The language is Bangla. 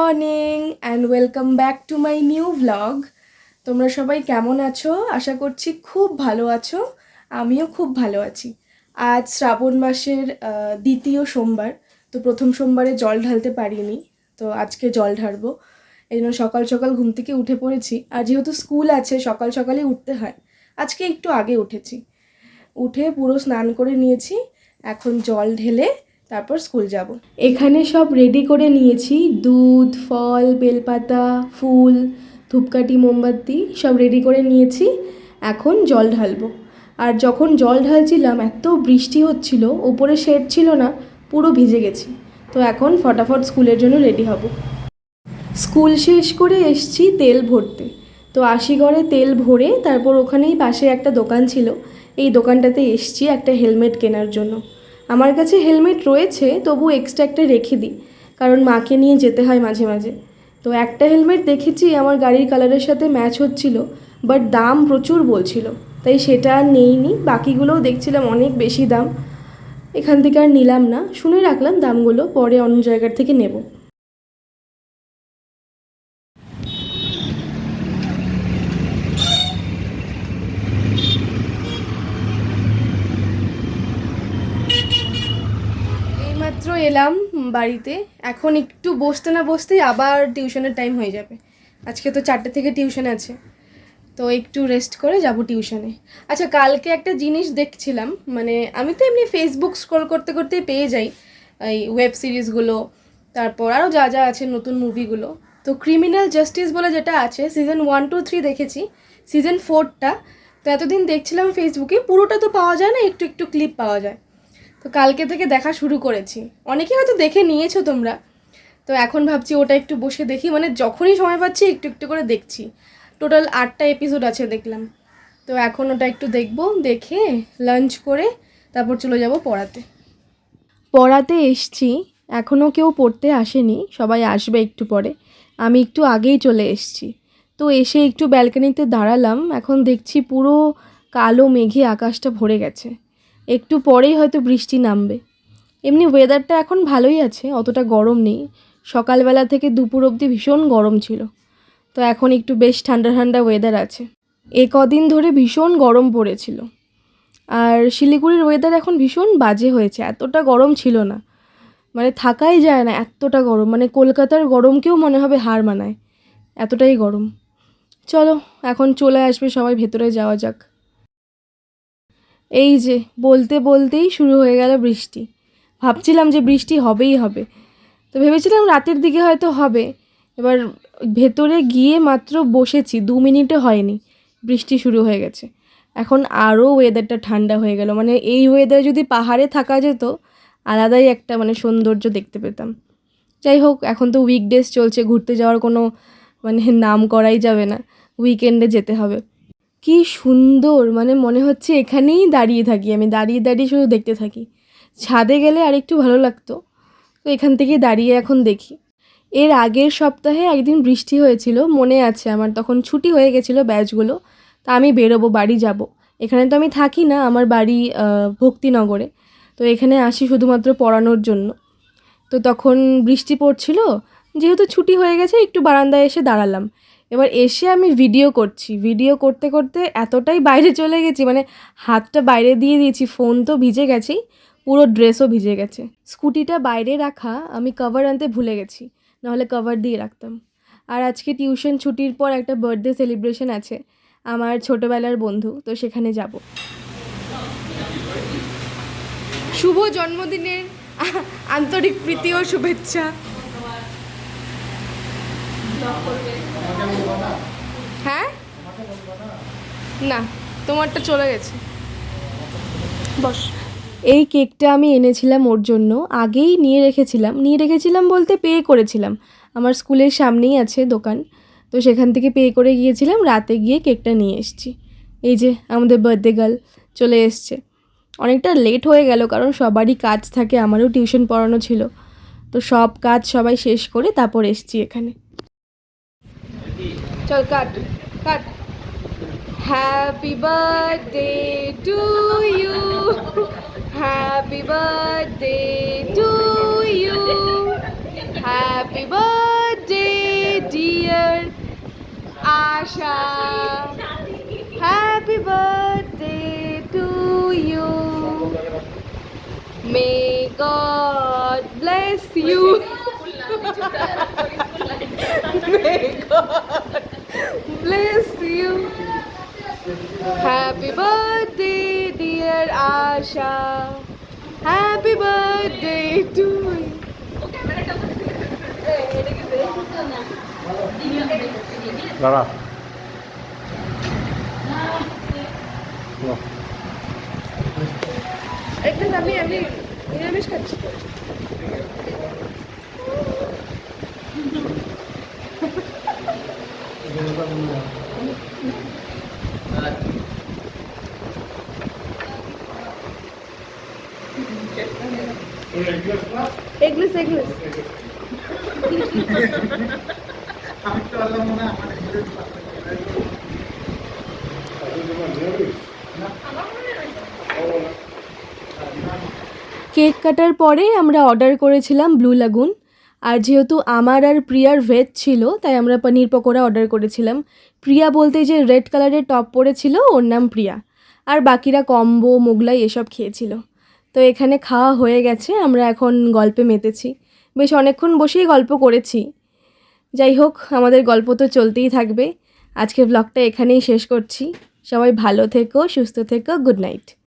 Morning and welcome back to my new vlog. তোমরা সবাই কেমন আছো? আশা করছি খুব ভালো আছো। আমিও খুব ভালো আছি। আজ শ্রাবণ মাসের দ্বিতীয় সোমবার, তো প্রথম সোমবারে জল ঢালতে পারিনি, তো আজকে জল ঢালবো। এই জন্য সকাল সকাল ঘুম থেকে উঠে পড়েছি। আর যেহেতু স্কুল আছে সকাল সকালই উঠতে হয়, আজকে একটু আগে উঠেছি। উঠে পুরো স্নান করে নিয়েছি, এখন জল ঢেলে তারপর স্কুল যাব। এখানে সব রেডি করে নিয়েছি, দুধ, ফল, বেলপাতা, ফুল, ধূপকাঠি, মোমবাতি সব রেডি করে নিয়েছি। এখন জল ঢালবো। আর যখন জল ঢালছিলাম এত বৃষ্টি হচ্ছিল, ওপরে শেড ছিল না, পুরো ভিজে গেছি। তো এখন ফটাফট স্কুলের জন্য রেডি হব। স্কুল শেষ করে এসছি তেল ভরতে। তো আশিগড়ে তেল ভরে তারপর ওখানেই পাশে একটা দোকান ছিল, এই দোকানটাতে এসছি একটা হেলমেট কেনার জন্য। আমার কাছে হেলমেট রয়েছে, তবু এক্সট্রা একটা রেখে দিই, কারণ মাকে নিয়ে যেতে হয় মাঝে মাঝে। তো একটা হেলমেট দেখেছি আমার গাড়ির কালারের সাথে ম্যাচ হচ্ছিল, বাট দাম প্রচুর বলছিল, তাই সেটা আর নেইনি। বাকিগুলোও দেখছিলাম অনেক বেশি দাম, এখান থেকে আর নিলাম না, শুনে রাখলাম দামগুলো, পরে অন্য জায়গার থেকে নেব। এইমাত্র এলাম বাড়িতে, এখন একটু বসতে না বসতেই আবার টিউশনের টাইম হয়ে যাবে। আজকে তো 4টে থেকে টিউশন আছে, তো একটু রেস্ট করে যাব টিউশনে। আচ্ছা, কালকে একটা জিনিস দেখছিলাম, মানে আমি তো এমনি ফেসবুক স্ক্রল করতে করতেই পেয়ে যাই এই ওয়েব সিরিজগুলো, তারপর আরও যা যা আছে নতুন মুভিগুলো। তো ক্রিমিনাল জাস্টিস বলে যেটা আছে, সিজন 1, 2, 3 দেখেছি, সিজন 4টা তো এতদিন দেখছিলাম ফেসবুকে, পুরোটা তো পাওয়া যায় না, একটু একটু ক্লিপ পাওয়া যায়। তো কালকে থেকে দেখা শুরু করেছি, অনেকে হয়তো দেখে নিয়েছো তোমরা। তো এখন ভাবছি ওটা একটু বসে দেখি, মানে যখনই সময় পাচ্ছি একটু একটু করে দেখছি। টোটাল 8টা এপিসোড আছে দেখলাম। তো এখন ওটা একটু দেখবো, দেখে লাঞ্চ করে তারপর চলে যাব পড়াতে। পড়াতে এসছি, এখনও কেউ পড়তে আসেনি, সবাই আসবে একটু পরে। আমি একটু আগেই চলে এসছি। তো এসে একটু ব্যালকনিতে দাঁড়ালাম, এখন দেখছি পুরো কালো মেঘে আকাশটা ভরে গেছে, একটু পরেই হয়তো বৃষ্টি নামবে। এমনি ওয়েদারটা এখন ভালোই আছে, অতটা গরম নেই। সকালবেলা থেকে দুপুর অবধি ভীষণ গরম ছিল, তো এখন একটু বেশ ঠান্ডা ঠান্ডা ওয়েদার আছে। কদিন ধরে ভীষণ গরম পড়েছিল। আর শিলিগুড়ির ওয়েদার এখন ভীষণ বাজে হয়েছে, এতটা গরম ছিল না, মানে থাকাই যায় না এতটা গরম, মানে কলকাতার গরমকেও মনে হবে হার মানায়, এতটাই গরম। চলো এখন চলে আসবে সবাই, ভেতরে যাওয়া যাক। এই যে বলতে বলতেই শুরু হয়ে গেল বৃষ্টি। ভাবছিলাম যে বৃষ্টি হবেই হবে, তো ভেবেছিলাম রাতের দিকে হয়তো হবে। এবার ভেতরে গিয়ে মাত্র বসেছি, 2 মিনিটও হয়নি বৃষ্টি শুরু হয়ে গেছে। এখন আরও ওয়েদারটা ঠান্ডা হয়ে গেল, মানে এই ওয়েদারে যদি পাহাড়ে থাকা যেত, আলাদাই একটা মানে সৌন্দর্য দেখতে পেতাম। যাই হোক, এখন তো উইকডেজ চলছে, ঘুরতে যাওয়ার কোনো মানে নাম করাই যাবে না, উইকেন্ডে যেতে হবে। কি সুন্দর, মানে মনে হচ্ছে এখানেই দাঁড়িয়ে থাকি, আমি দাঁড়িয়ে দাঁড়িয়ে শুধু দেখতে থাকি। ছাদে গেলে আর একটু ভালো লাগতো, তো এখান থেকে দাঁড়িয়ে এখন দেখি। এর আগের সপ্তাহে একদিন বৃষ্টি হয়েছিল, মনে আছে আমার, তখন ছুটি হয়ে গেছিলো ব্যাচগুলো। তা আমি বেরোবো, বাড়ি যাব। এখানে তো আমি থাকি না, আমার বাড়ি ভক্তিনগরে, তো এখানে আসি শুধুমাত্র পড়ানোর জন্য। তো তখন বৃষ্টি পড়ছিল, যেহেতু ছুটি হয়ে গেছে একটু বারান্দায় এসে দাঁড়ালাম। এবার এসে আমি ভিডিও করছি, ভিডিও করতে করতে এতটাই বাইরে চলে গেছি, মানে হাতটা বাইরে দিয়ে দিয়েছি, ফোন তো ভিজে গেছেই, পুরো ড্রেসও ভিজে গেছে। স্কুটিটা বাইরে রাখা, আমি কভার আনতে ভুলে গেছি, নাহলে কভার দিয়ে রাখতাম। আর আজকে টিউশন ছুটির পর একটা বার্থডে সেলিব্রেশন আছে আমার ছোটোবেলার বন্ধু, তো সেখানে যাব। শুভ জন্মদিনের আন্তরিক প্রীতি ও শুভেচ্ছা। হ্যাঁ, না, তোমারটা চলে গেছে, বস। এই কেকটা আমি এনেছিলাম ওর জন্য, আগেই নিয়ে রেখেছিলাম বলতে পে করেছিলাম। আমার স্কুলের সামনেই আছে দোকান, তো সেখান থেকে পে করে গিয়েছিলাম, রাতে গিয়ে কেকটা নিয়ে এসেছি। এই যে আমাদের বার্থডে গার্ল চলে এসছে। অনেকটা লেট হয়ে গেল, কারণ সবারই কাজ থাকে, আমারও টিউশন পড়ানো ছিল, তো সব কাজ সবাই শেষ করে তারপর এসছি এখানে। চল cut cut. Happy birthday to you, happy birthday to you, happy birthday Asha. Happy birthday to you. May God bless you. May God bless you. Happy birthday, dear Asha. Happy birthday to you. দাঁড়া একদিন আমি নিরামিষ খাচ্ছি। এগলেস এগলেস কেক কাটার পরে আমরা অর্ডার করেছিলাম ব্লু লাগুন। আর যেহেতু আমার আর প্রিয়ার ভেজ ছিল তাই আমরা পনির পকোড়া অর্ডার করেছিলাম। প্রিয়া বলতে যে রেড কালারের টপ পরেছিল ওর নাম প্রিয়া, আর বাকিরা কম্বো মোগলাই এসব খেয়েছিল। তো এখানে খাওয়া হয়ে গেছে, আমরা এখন গল্পে মেতেছি, বেশ অনেকক্ষণ বসেই গল্প করেছি। যাই হোক, আমাদের গল্প তো চলতেই থাকবে। আজকে ব্লগটা এখানেই শেষ করছি। সবাই ভালো থেকো, সুস্থ থেকো, গুড নাইট।